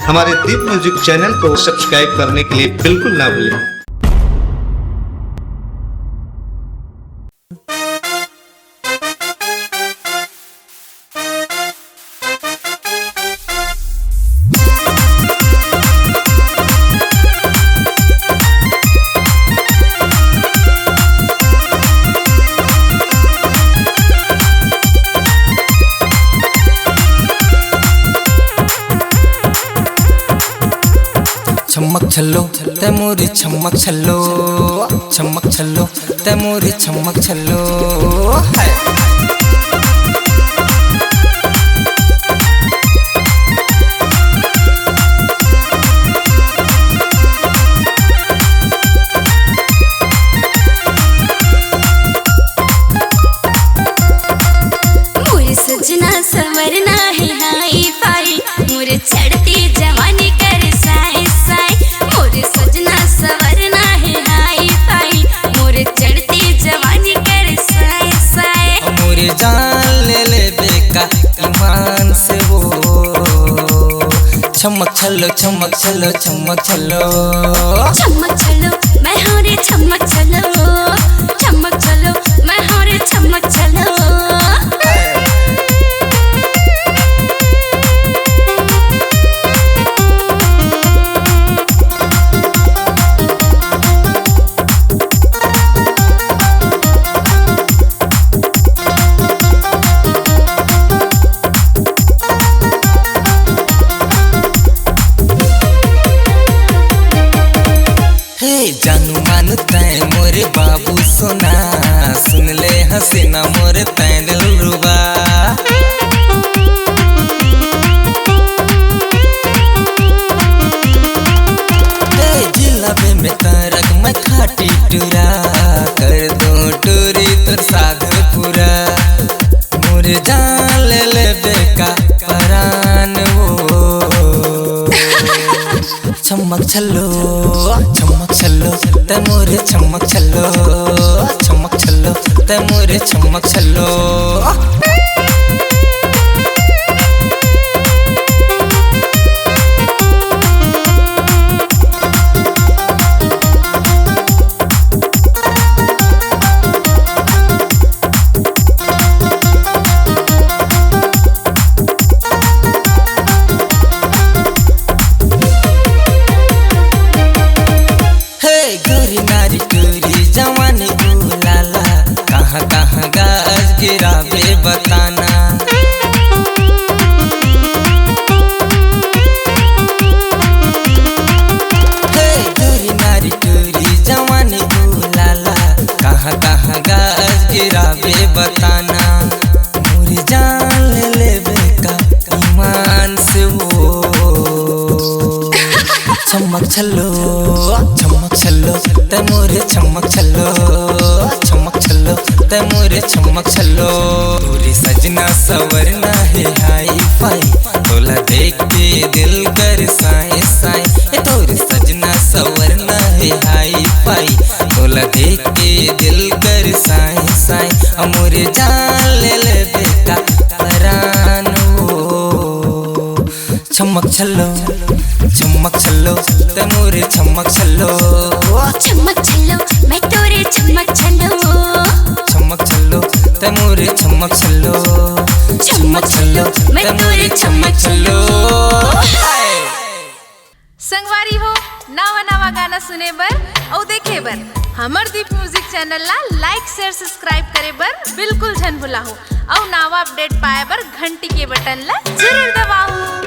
हमारे दीप music channel को subscribe करने के लिए बिल्कुल ना भूलें। छमक छल्लो ते मोरी छमक छल्लो, छमक छल्लो ते मोरी छमक छल्लो। मोरे सजना संवरना है हाई फाई, मोरे चढ़ती जवानी कर साए साए। मोरे सजना संवरना है हाई फाई, मोरे चढ़ती जवानी कर साए साए। मोरे जान ले बेका ईमान से वो, छमक छल्लो छमक छल्लो छमक छल्लो। छमक छल्लो मैं होरे छमक छल्लो, छमक छल्लो मैं होरे छमक छल्लो। जानू मानू तैं मोरे बाबू सोना, सुन ले हसीना मोरे तैं दिलरुबा। जिलाबे में तरक मैं खाटी टूरा, कर दूं टूरी तोर साध पूरा। मोरे जान ले बेका परान वो, छमक छल्लो छमक छल्लो ते मोरे छमक छल्लो, छमक छल्लो ते मोरे छमक छल्लो। जवानी गुलाला कहाँ कहाँ गाज गिरावे बताना। गोरी नारी टूरी जवानी गुलाला कहाँ कहाँ गाज गिरावे बताना। मोरी जान ले बेका ईमान से वो, छमक छल्लो छमक छल्लो ते मोरे छमक छल्लो, छमक छल्लो ते मोरे छमक छल्लो। तोरी सजना सवरना है हाई फाई, तोला देख के दिल कर साए साए। तोरी सजना सवरना है हाई फाई, तोला देख के दिल कर साए साए। मोरे जान ले बेटा परान वो, छमक छल्लो छमक छल्लो ते मोरे छमक छल्लो। छमक छल्लो मैं तोरे छमक छल्लो, छमक छल्लो ते मोरे छमक छल्लो, छमक छल्लो मैं तोरे छमक छल्लो। संगवारी हो नवा नवा गाना सुने बर और देखे बर हमर दीप म्यूजिक चैनल ला लाइक शेयर सब्सक्राइब करे बर बिल्कुल झन भुलाहो। और नवा अपडेट पाए बर घंटी के बटन ला जरूर दबाओ।